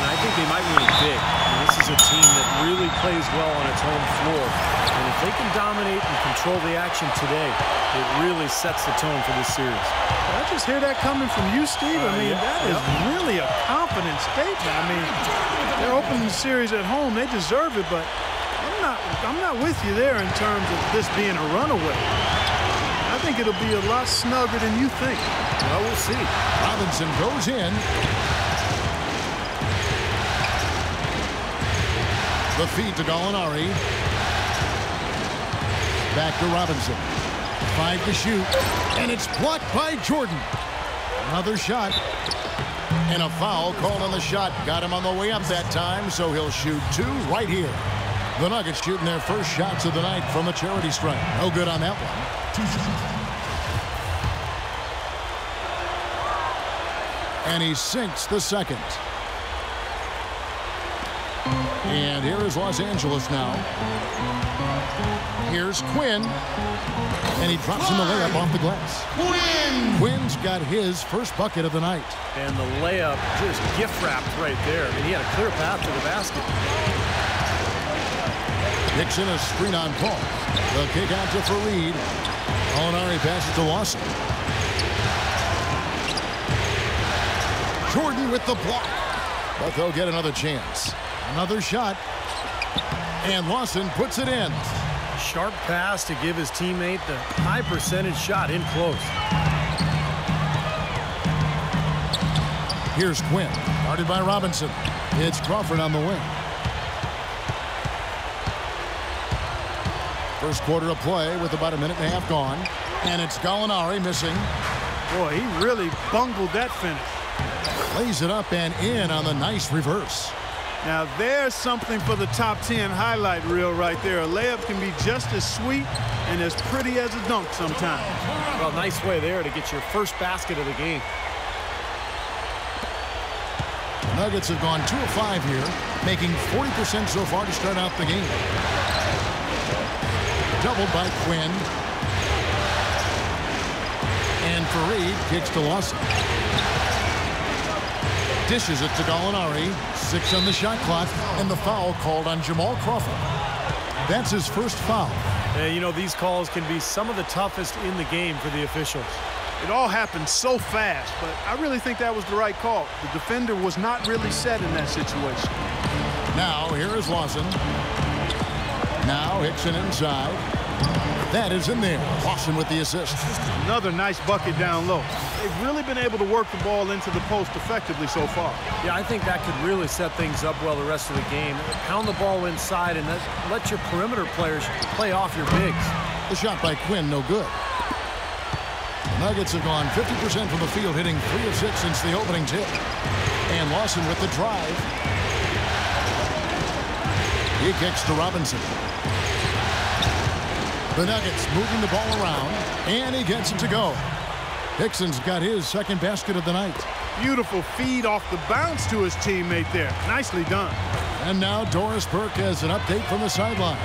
and I think they might win it big. This is a team that really plays well on its home floor. And if they can dominate and control the action today, it really sets the tone for this series. I just hear that coming from you, Steve. I mean, that is really a confident statement. I mean, they're opening the series at home. They deserve it, but I'm not with you there in terms of this being a runaway. I think it'll be a lot snugger than you think. Well, we'll see. Robinson goes in. The feed to Gallinari. Back to Robinson. 5 to shoot. And it's blocked by Jordan. Another shot. And a foul called on the shot. Got him on the way up that time, so he'll shoot 2 right here. The Nuggets shooting their first shots of the night from the charity stripe. No good on that one. And he sinks the second. And here is Los Angeles now. Here's Quinn. And he drops in the layup off the glass. Quinn's got his first bucket of the night. And the layup just gift-wrapped right there. I mean, he had a clear path to the basket. Dixon, a screen on Paul. The kick out to Fareed. Gallinari passes to Lawson. Jordan with the block. But they'll get another chance. Another shot. And Lawson puts it in. Sharp pass to give his teammate the high percentage shot in close. Here's Quinn. Guarded by Robinson. It's Crawford on the wing. First quarter of play with about a minute and a half gone. And it's Gallinari missing. Boy, he really bungled that finish. Lays it up and in on the nice reverse. Now there's something for the top 10 highlight reel right there. A layup can be just as sweet and as pretty as a dunk sometimes. Well, nice way there to get your first basket of the game. The Nuggets have gone 2 of 5 here, making 40% so far to start out the game. Doubled by Quinn. And Fareed kicks to Lawson. Dishes it to Gallinari. 6 on the shot clock, and the foul called on Jamal Crawford. That's his first foul. Yeah, you know, these calls can be some of the toughest in the game for the officials. It all happened so fast, but I really think that was the right call. The defender was not really set in that situation. Now, here is Lawson. Now, Hickson inside. That is in there. Lawson with the assist. Another nice bucket down low. They've really been able to work the ball into the post effectively so far. Yeah, I think that could really set things up well the rest of the game. Pound the ball inside and let your perimeter players play off your bigs. The shot by Quinn, no good. The Nuggets have gone 50% from the field, hitting 3 of 6 since the opening tip. And Lawson with the drive. He kicks to Robinson. The Nuggets moving the ball around, and he gets it to go. Hickson's got his second basket of the night. Beautiful feed off the bounce to his teammate there. Nicely done. And now Doris Burke has an update from the sidelines.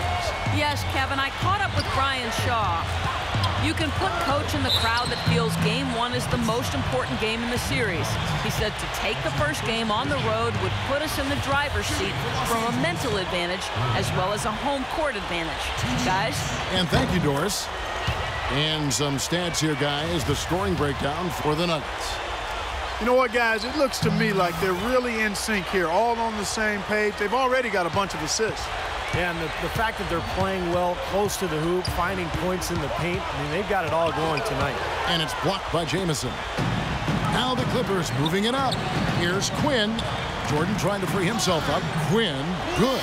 Yes, Kevin, I caught up with Brian Shaw. You can put Coach in the crowd that feels Game 1 is the most important game in the series. He said to take the first game on the road would put us in the driver's seat from a mental advantage as well as a home court advantage. Guys? And thank you, Doris. And some stats here, guys. The scoring breakdown for the Nuggets. You know what, guys? It looks to me like they're really in sync here, all on the same page. They've already got a bunch of assists. Yeah, and the fact that they're playing well close to the hoop, finding points in the paint, I mean, they've got it all going tonight. And it's blocked by Jamison. Now the Clippers moving it up. Here's Quinn. Jordan trying to free himself up. Quinn, good.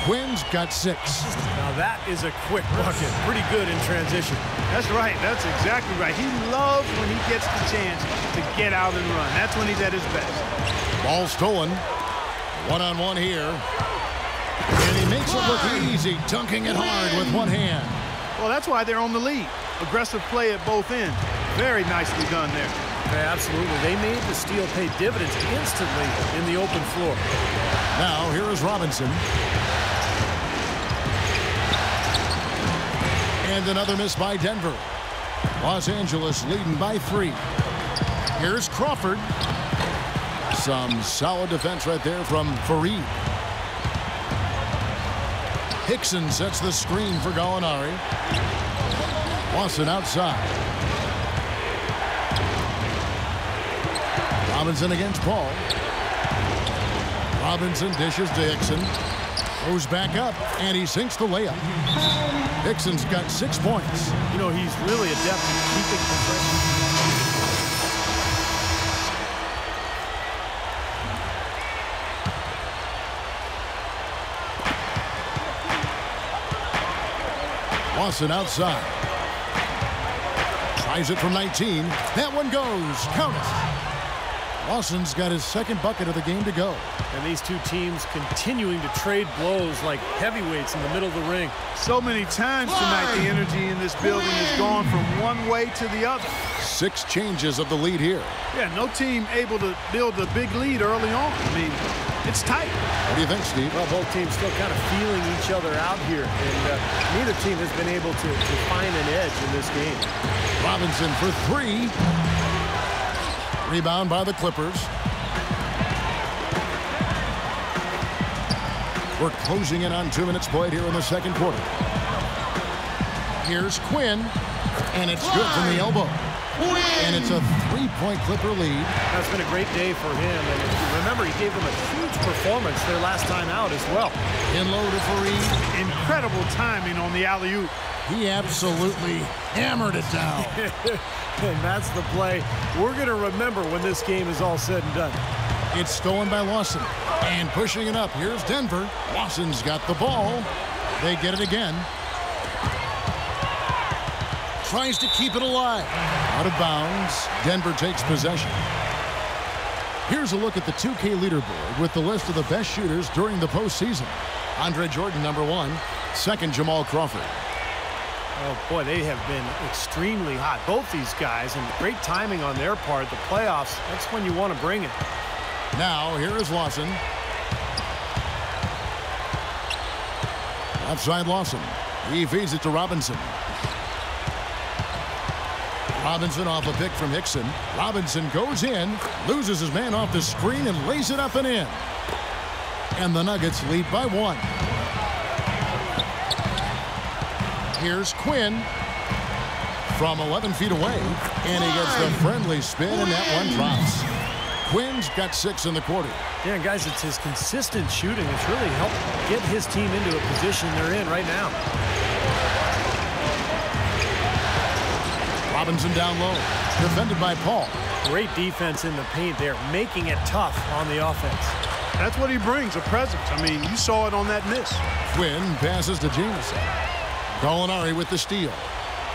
Quinn's got 6. Now that is a quick bucket. Pretty good in transition. That's right. That's exactly right. He loves when he gets the chance to get out and run. That's when he's at his best. Ball stolen. One-on-one here. And he makes it look easy, dunking it hard with one hand. Well, that's why they're on the lead. Aggressive play at both ends. Very nicely done there. Yeah, absolutely. They made the steal pay dividends instantly in the open floor. Now, here is Robinson. And another miss by Denver. Los Angeles leading by 3. Here's Crawford. Some solid defense right there from Fareed. Hickson sets the screen for Gallinari. Lawson outside. Robinson against Paul. Robinson dishes to Hickson. Goes back up, and he sinks the layup. Hickson's got 6 points. You know, he's really adept at keeping possession. Lawson outside. Tries it from 19. That one goes. Count it. Lawson's got his second bucket of the game to go. And these two teams continuing to trade blows like heavyweights in the middle of the ring. So many times tonight, the energy in this building has gone from one way to the other. 6 changes of the lead here. Yeah, no team able to build a big lead early on. I mean, it's tight. What do you think, Steve? Well, both teams still kind of feeling each other out here. And neither team has been able to find an edge in this game. Robinson for 3. Rebound by the Clippers. We're closing in on 2 minutes played here in the second quarter. Here's Quinn, and it's good from the elbow. And it's a 3-point Clipper lead. That's been a great day for him. And if you remember, he gave them a huge performance their last time out as well. In low to Fareed. Incredible timing on the alley-oop. He absolutely hammered it down. And that's the play we're going to remember when this game is all said and done. It's stolen by Lawson. And pushing it up, here's Denver. Lawson's got the ball. They get it again. Tries to keep it alive. Out of bounds. Denver takes possession. Here's a look at the 2K leaderboard with the list of the best shooters during the postseason. Andre Jordan, number 1. Second, Jamal Crawford. Oh, boy, they have been extremely hot, both these guys, and great timing on their part. The playoffs, that's when you want to bring it. Now, here is Lawson. Outside Lawson. He feeds it to Robinson. Robinson off a pick from Hickson. Robinson goes in, loses his man off the screen, and lays it up and in. And the Nuggets lead by 1. Here's Quinn from 11 feet away, and he gets the friendly spin, and that one drops. Quinn's got 6 in the quarter. Yeah, guys, it's his consistent shooting that's really helped get his team into a position they're in right now. Robinson down low, defended by Paul. Great defense in the paint there, making it tough on the offense. That's what he brings, a presence. I mean, you saw it on that miss. Quinn passes to Jamison. Gallinari with the steal.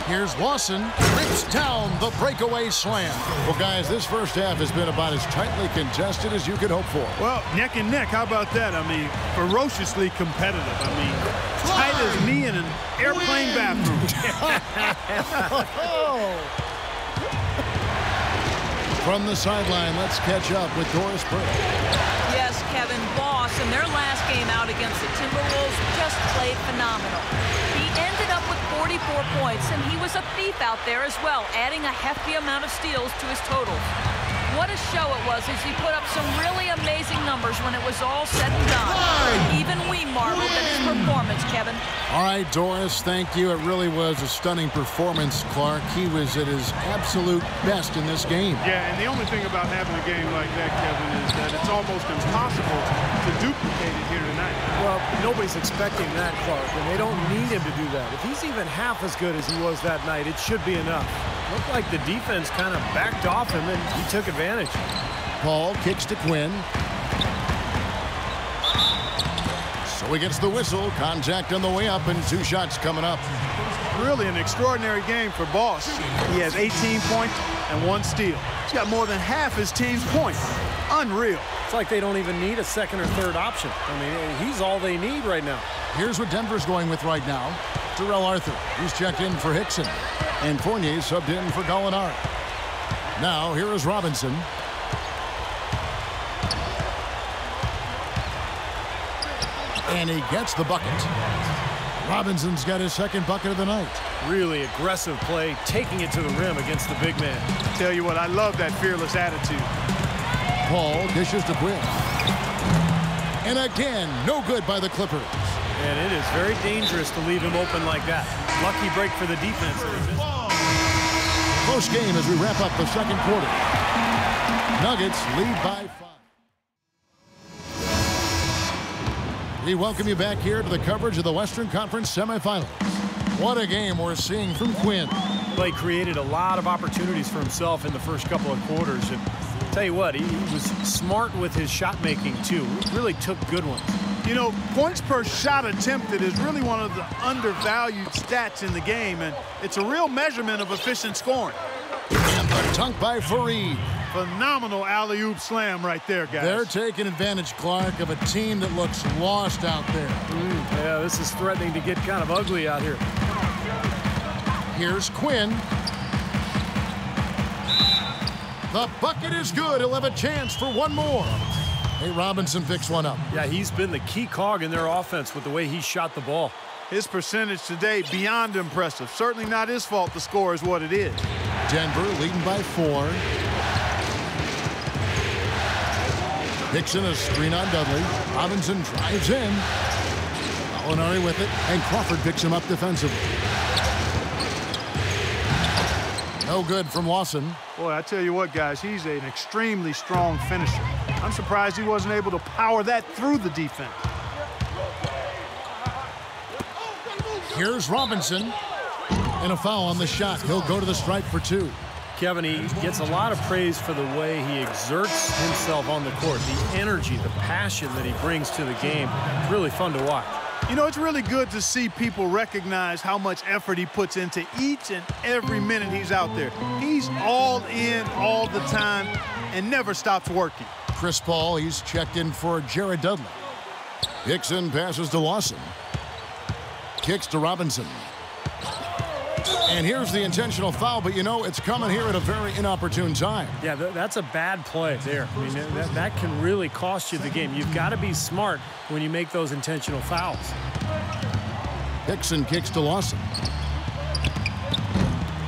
Here's Lawson, rips down the breakaway slam. Well, guys, this first half has been about as tightly contested as you could hope for. Well, neck and neck, how about that? I mean, ferociously competitive. I mean, tight as me in an airplane bathroom. From the sideline, let's catch up with Doris Burke. Yes, Kevin, Boss in their last game out against the Timberwolves just played phenomenal. He ended up with 44 points, and he was a thief out there as well, adding a hefty amount of steals to his totals. What a show it was as he put up some really amazing numbers when it was all said and done. Even we marveled at his performance, Kevin. All right, Doris, thank you. It really was a stunning performance, Clark. He was at his absolute best in this game. Yeah, and the only thing about having a game like that, Kevin, is that it's almost impossible to duplicate it here tonight. Well, nobody's expecting that, Clark, and they don't need him to do that. If he's even half as good as he was that night, it should be enough. Looked like the defense kind of backed off him, and he took advantage. Paul kicks to Quinn. So he gets the whistle. Contact on the way up, and 2 shots coming up. Really an extraordinary game for Boss. He has 18 points and 1 steal. He's got more than half his team's points. Unreal. It's like they don't even need a second or third option. I mean, he's all they need right now. Here's what Denver's going with right now. Terrell Arthur. He's checked in for Hickson. And Fournier subbed in for Gallinari. Now, here is Robinson. And he gets the bucket. Robinson's got his second bucket of the night. Really aggressive play, taking it to the rim against the big man. Tell you what, I love that fearless attitude. Paul dishes to Quinn. And again, no good by the Clippers. And it is very dangerous to leave him open like that. Lucky break for the defense. Close game as we wrap up the second quarter. Nuggets lead by 5. We welcome you back here to the coverage of the Western Conference semifinals. What a game we're seeing from Quinn. Play created a lot of opportunities for himself in the first couple of quarters. And tell you what, he was smart with his shot making too. He really took good ones. You know, points per shot attempted is really one of the undervalued stats in the game, and it's a real measurement of efficient scoring. And the dunk by Fareed. Phenomenal alley-oop slam right there, guys. They're taking advantage, Clark, of a team that looks lost out there. Yeah, this is threatening to get kind of ugly out here. Here's Quinn. The bucket is good. He'll have a chance for one more. Hey, Robinson picks one up. Yeah, he's been the key cog in their offense with the way he shot the ball. His percentage today, beyond impressive. Certainly not his fault the score is what it is. Denver leading by 4. Dixon a screen on Dudley. Robinson drives in. Molinari with it, and Crawford picks him up defensively. No good from Lawson. Boy, I tell you what, guys, he's an extremely strong finisher. I'm surprised he wasn't able to power that through the defense. Here's Robinson. And a foul on the shot. He'll go to the stripe for 2. Kevin, he gets a lot of praise for the way he exerts himself on the court. The energy, the passion that he brings to the game. It's really fun to watch. You know, it's really good to see people recognize how much effort he puts into each and every minute he's out there. He's all in all the time and never stops working. Chris Paul, he's checked in for Jared Dudley. Dixon passes to Lawson. Kicks to Robinson. And here's the intentional foul, but you know, it's coming here at a very inopportune time. Yeah, that's a bad play there. I mean, that can really cost you the game. You've got to be smart when you make those intentional fouls. Dixon kicks to Lawson.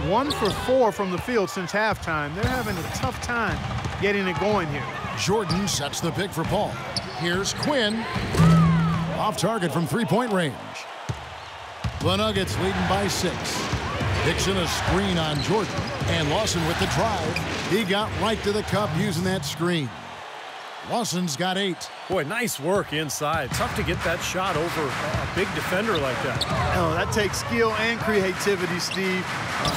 1 for 4 from the field since halftime. They're having a tough time getting it going here. Jordan sets the pick for Paul. Here's Quinn. Off target from three-point range. The Nuggets leading by 6. Dixon a screen on Jordan. And Lawson with the drive. He got right to the cup using that screen. Lawson's got 8. Boy, nice work inside. Tough to get that shot over a big defender like that. Oh, that takes skill and creativity, Steve,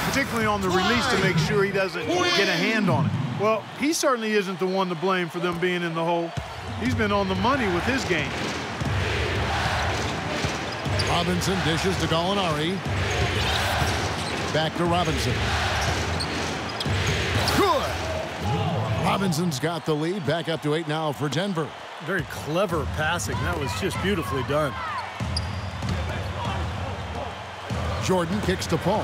particularly on the release to make sure he doesn't get a hand on it. Well, he certainly isn't the one to blame for them being in the hole. He's been on the money with his game. Robinson dishes to Gallinari. Back to Robinson. Good. Robinson's got the lead. Back up to 8 now for Denver. Very clever passing. That was just beautifully done. Jordan kicks to Paul.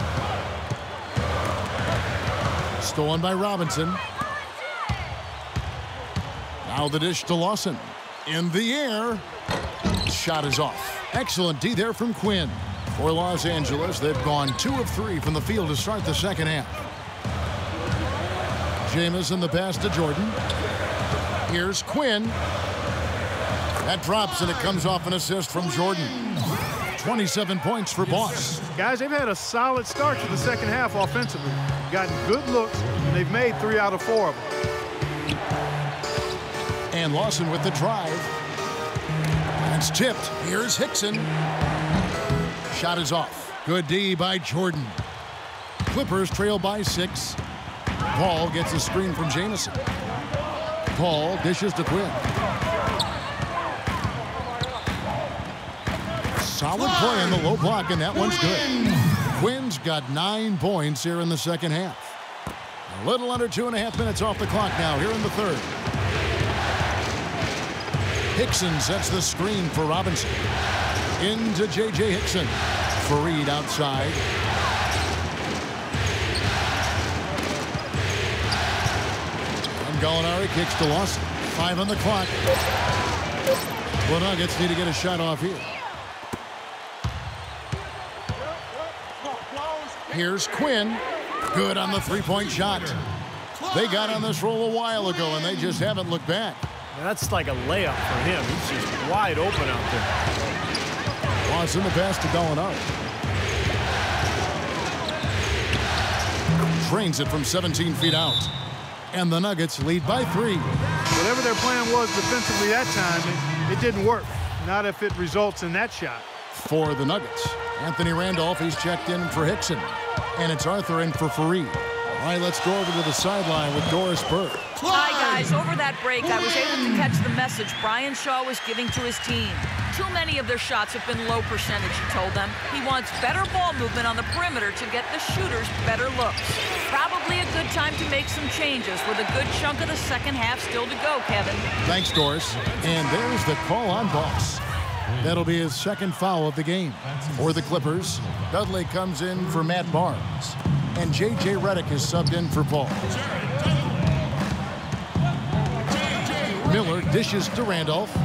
Stolen by Robinson. Now the dish to Lawson. In the air. Shot is off. Excellent D there from Quinn. For Los Angeles, they've gone 2 of 3 from the field to start the second half. Jamison the pass to Jordan. Here's Quinn. That drops, and it comes off an assist from Jordan. 27 points for Boss. Guys, they've had a solid start to the second half offensively. Gotten good looks, and they've made 3 out of 4 of them. And Lawson with the drive. That's tipped. Here's Hickson. Shot is off. Good D by Jordan. Clippers trail by 6. Paul gets a screen from Jamison. Paul dishes to Quinn. Solid play in the low block, and that one's good. Quinn's got 9 points here in the second half. A little under 2.5 minutes off the clock now here in the third. Hickson sets the screen for Robinson. Into J.J. Hickson. Fareed outside. And Gallinari kicks to Lawson. 5 on the clock. The Nuggets need to get a shot off here. Here's Quinn. Good on the 3-point shot. They got on this roll a while ago, and they just haven't looked back. That's like a layup for him. He's just wide open out there. Watson the pass to Gallinari. Drains it from 17 feet out. And the Nuggets lead by 3. Whatever their plan was defensively that time, it didn't work. Not if it results in that shot. For the Nuggets, Anthony Randolph, he's checked in for Hickson. And it's Arthur in for Fareed. All right, let's go over to the sideline with Doris Burke. Hi, guys. Over that break, I was able to catch the message Brian Shaw was giving to his team. Too many of their shots have been low percentage, he told them. He wants better ball movement on the perimeter to get the shooters better looks. Probably a good time to make some changes with a good chunk of the second half still to go, Kevin. Thanks, Doris. And there's the call on Boss. That'll be his second foul of the game. For the Clippers, Dudley comes in for Matt Barnes. And J.J. Redick is subbed in for Paul. Miller dishes to Randolph.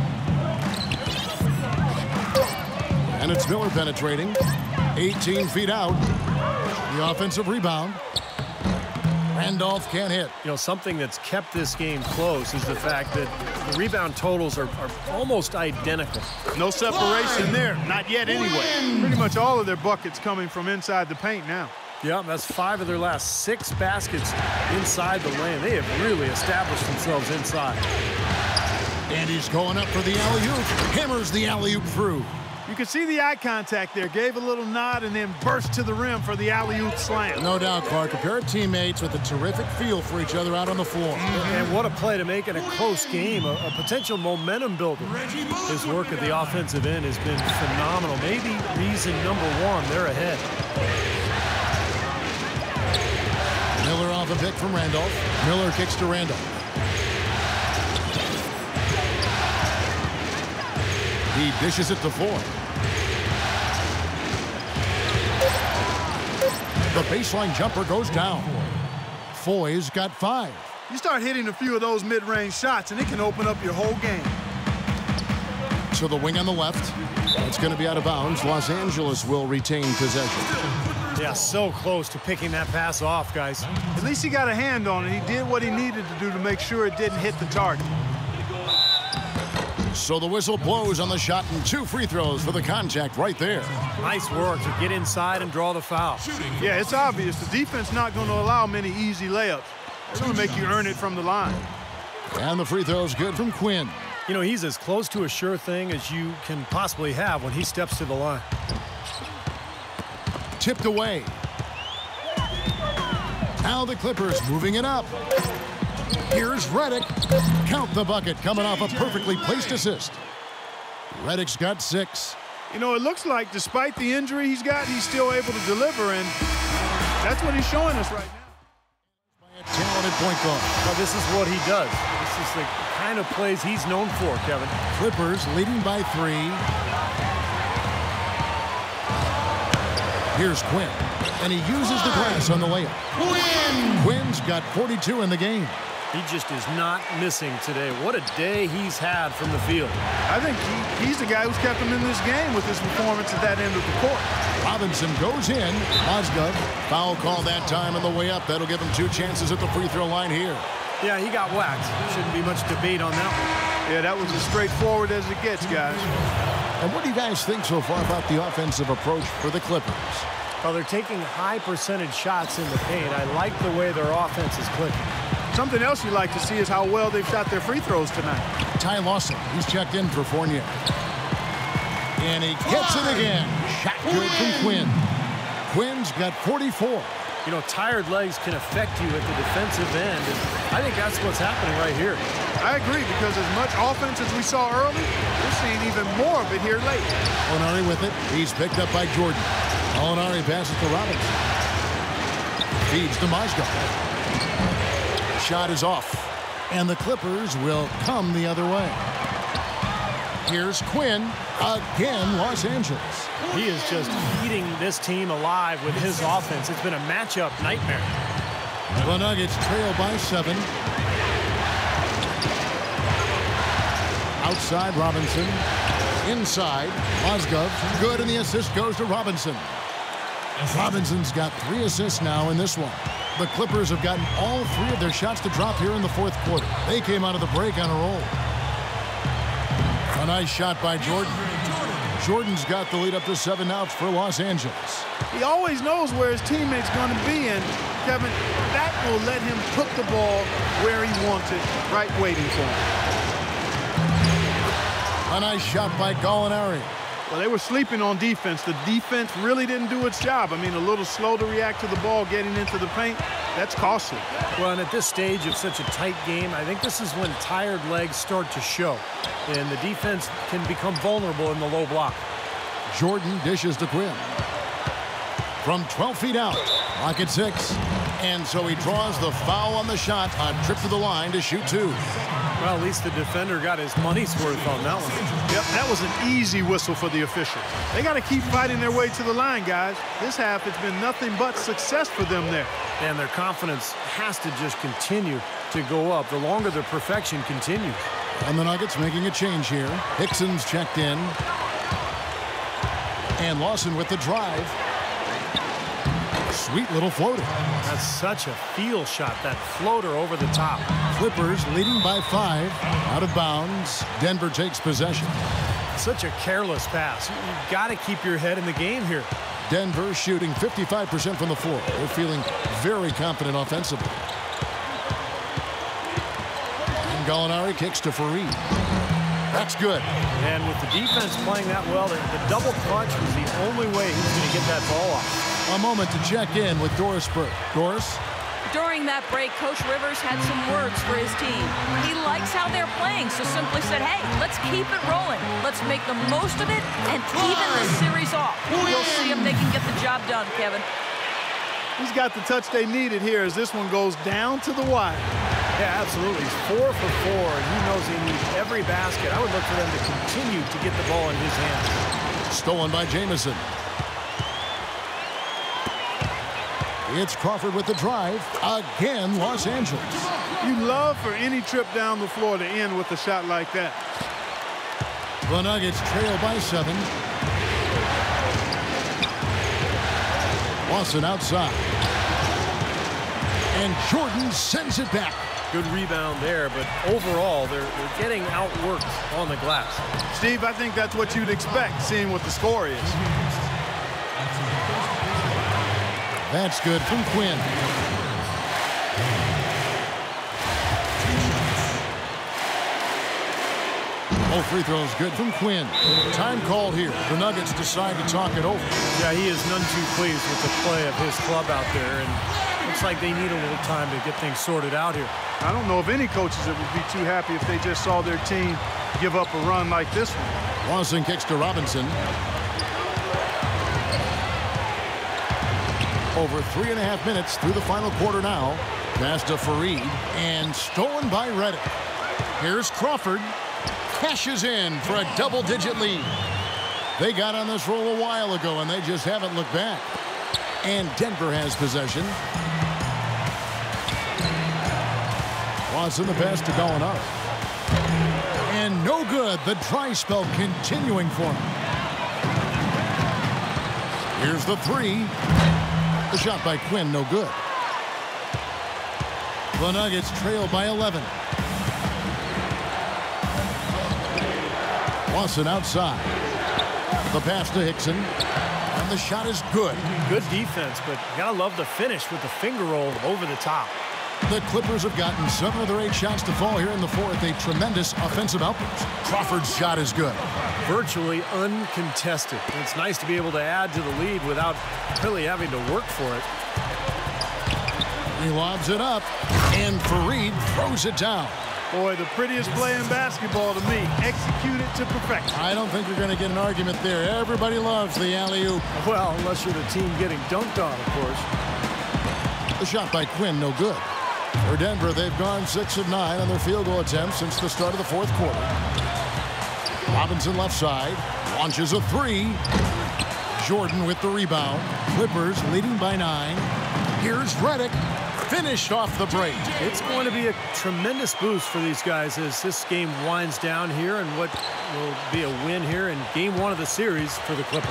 And it's Miller penetrating. 18 feet out. The offensive rebound. Randolph can't hit. You know, something that's kept this game close is the fact that the rebound totals are almost identical. No separation there. Not yet anyway. Pretty much all of their buckets coming from inside the paint now. Yeah, that's 5 of their last 6 baskets inside the lane. They have really established themselves inside. And he's going up for the alley-oop. Hammers the alley-oop through. You can see the eye contact there. Gave a little nod and then burst to the rim for the alley-oop slam. No doubt, Clark. A pair of teammates with a terrific feel for each other out on the floor. And what a play to make in a close game. A potential momentum builder. His work at the offensive end has been phenomenal. Maybe reason number 1, they're ahead. Miller off a pick from Randolph. Miller kicks to Randolph. He dishes it to Foy. The baseline jumper goes down. Foy's got 5. You start hitting a few of those mid-range shots, and it can open up your whole game. To the wing on the left. That's going to be out of bounds. Los Angeles will retain possession. Yeah, so close to picking that pass off, guys. At least he got a hand on it. He did what he needed to do to make sure it didn't hit the target. So the whistle blows on the shot and 2 free throws for the contact right there. Nice work to get inside and draw the foul. Yeah, it's obvious. The defense not going to allow many easy layups. They're going to make you earn it from the line. And the free throw's good from Quinn. You know, he's as close to a sure thing as you can possibly have when he steps to the line. Tipped away. Now the Clippers moving it up. Here's Redick. Count the bucket coming off a perfectly placed assist. Redick's got 6. You know, it looks like despite the injury he's got, he's still able to deliver, and that's what he's showing us right now. By a talented point guard. Well, this is what he does. This is the kind of plays he's known for, Kevin. Clippers leading by 3. Here's Quinn, and he uses the glass on the layup. Quinn's got 42 in the game. He just is not missing today. What a day he's had from the field. I think he's the guy who's kept him in this game with his performance at that end of the court. Robinson goes in. Mozgov, foul call that time on the way up. That'll give him 2 chances at the free throw line here. Yeah, he got whacked. Shouldn't be much debate on that one. Yeah, that was as straightforward as it gets, guys. And what do you guys think so far about the offensive approach for the Clippers? Well, they're taking high percentage shots in the paint. I like the way their offense is clicking. Something else you like to see is how well they've shot their free throws tonight. Ty Lawson, he's checked in for Fournier. And he gets it again. Shot good from Quinn. Quinn's got 44. You know, tired legs can affect you at the defensive end, and I think that's what's happening right here. I agree, because as much offense as we saw early, we're seeing even more of it here late. Molinari with it. He's picked up by Jordan. Molinari passes to Robinson. Feeds to Mozgov. Shot is off, and the Clippers will come the other way. Here's Quinn, again Los Angeles. He is just eating this team alive with his offense. It's been a matchup nightmare. The Nuggets trail by 7. Outside Robinson, inside Mozgov, good, and the assist goes to Robinson. Robinson's got 3 assists now in this one. The Clippers have gotten all 3 of their shots to drop here in the 4th quarter. They came out of the break on a roll. A nice shot by Jordan. Jordan's got the lead up to 7 now for Los Angeles. He always knows where his teammate's going to be, and Kevin, that will let him put the ball where he wants it, right waiting for him. A nice shot by Gallinari. Well, they were sleeping on defense. The defense really didn't do its job. I mean, a little slow to react to the ball getting into the paint. That's costly. Well, and at this stage of such a tight game, I think this is when tired legs start to show. And the defense can become vulnerable in the low block. Jordan dishes to Quinn. From 12 feet out, lock at 6. And so he draws the foul on the shot. A trip to the line to shoot 2. Well, at least the defender got his money's worth on that one. Yep, that was an easy whistle for the officials. They got to keep fighting their way to the line, guys. This half, it's been nothing but success for them there. And their confidence has to just continue to go up the longer their perfection continues. And the Nuggets making a change here. Hickson's checked in. And Lawson with the drive. Sweet little floater. That's such a feel shot, that floater over the top. Clippers leading by 5. Out of bounds. Denver takes possession. Such a careless pass. You've got to keep your head in the game here. Denver shooting 55% from the floor. They're feeling very confident offensively. And Gallinari kicks to Fareed. That's good. And with the defense playing that well, the double clutch was the only way he was going to get that ball off. A moment to check in with Doris Burke. Doris? During that break, Coach Rivers had some words for his team. He likes how they're playing, so simply said, hey, let's keep it rolling. Let's make the most of it and even the series off. We'll see if they can get the job done, Kevin. He's got the touch they needed here as this one goes down to the wire. Yeah, absolutely. He's 4 for 4, and he knows he needs every basket. I would look for them to continue to get the ball in his hands. Stolen by Jamison. It's Crawford with the drive. Again, Los Angeles. You love for any trip down the floor to end with a shot like that. The Nuggets trail by 7. Lawson outside. And Jordan sends it back. Good rebound there, but overall, they're getting outworked on the glass. Steve, I think that's what you'd expect, seeing what the score is. That's good from Quinn. All free throws good from Quinn. Time called here. The Nuggets decide to talk it over. Yeah, he is none too pleased with the play of his club out there, and looks like they need a little time to get things sorted out here. I don't know of any coaches that would be too happy if they just saw their team give up a run like this one. Lawson kicks to Robinson. Over 3.5 minutes through the final quarter now. Pass to Fareed and stolen by Redick. Here's Crawford. Cashes in for a double-digit lead. They got on this roll a while ago, and they just haven't looked back. And Denver has possession. Watson the pass to Gallinari. And no good. The dry spell continuing for him. Here's the 3. The shot by Quinn, no good. The Nuggets trail by 11. Lawson outside. The pass to Hickson. And the shot is good. Good defense, but you gotta love the finish with the finger roll over the top. The Clippers have gotten 7 of their 8 shots to fall here in the 4th. A tremendous offensive outburst. Crawford's shot is good. Virtually uncontested. It's nice to be able to add to the lead without really having to work for it. He lobs it up, and Fareed throws it down. Boy, the prettiest play in basketball to me. Executed to perfection. I don't think you're going to get an argument there. Everybody loves the alley-oop. Well, unless you're the team getting dunked on, of course. The shot by Quinn, no good. For Denver, they've gone 6 of 9 on their field goal attempts since the start of the 4th quarter. Robinson left side, launches a 3. Jordan with the rebound. Clippers leading by 9. Here's Redick. Finished off the break. It's going to be a tremendous boost for these guys as this game winds down here and what will be a win here in game 1 of the series for the Clippers.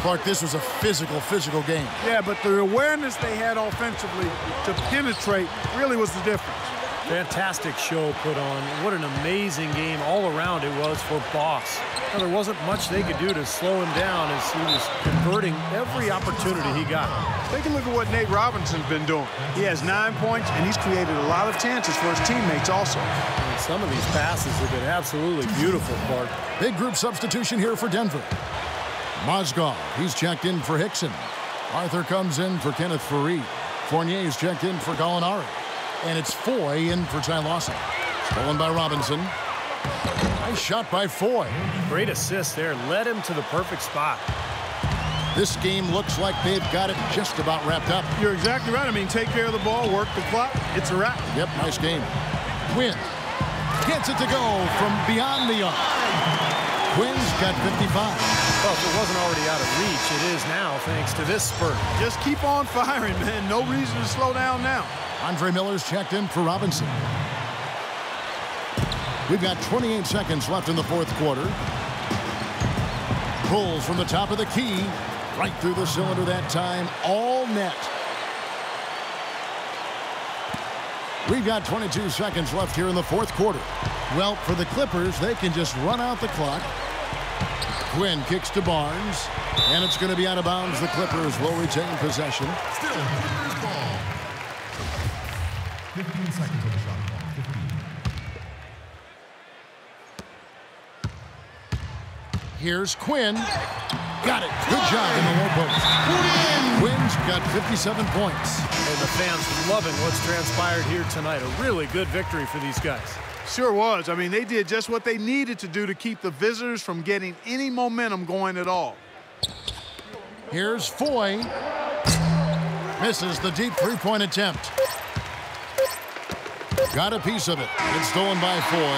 Clark, this was a physical game. Yeah, but the awareness they had offensively to penetrate really was the difference. Fantastic show put on. What an amazing game all around it was for Boss. Now, there wasn't much they could do to slow him down as he was converting every opportunity he got. Take a look at what Nate Robinson's been doing. He has 9 points, and he's created a lot of chances for his teammates also. And some of these passes have been absolutely beautiful, Clark. Big group substitution here for Denver. Mozgov, he's checked in for Hickson. Arthur comes in for Kenneth Faried. Fournier's checked in for Gallinari. And it's Foy in for Ty Lawson. Stolen by Robinson. Nice shot by Foy. Great assist there. Led him to the perfect spot. This game looks like they've got it just about wrapped up. You're exactly right. I mean, take care of the ball, work the clock. It's a wrap. Yep, nice game. Quinn gets it to go from beyond the arc. Quinn's got 55. Well, if it wasn't already out of reach, it is now thanks to this spurt. Just keep on firing, man. No reason to slow down now. Andre Miller's checked in for Robinson. We've got 28 seconds left in the fourth quarter. Pulls from the top of the key. Right through the cylinder that time. All net. We've got 22 seconds left here in the fourth quarter. Well, for the Clippers, they can just run out the clock. Quinn kicks to Barnes, and it's going to be out of bounds. The Clippers will retain possession. Still Clippers ball. 15 seconds on the shot clock. 15. Here's Quinn. Got it. Good job in the low post. Quinn's got 57 points. And the fans loving what's transpired here tonight. A really good victory for these guys. Sure was. I mean, they did just what they needed to do to keep the visitors from getting any momentum going at all. Here's Foy. Misses the deep three-point attempt. Got a piece of it. It's stolen by Foy.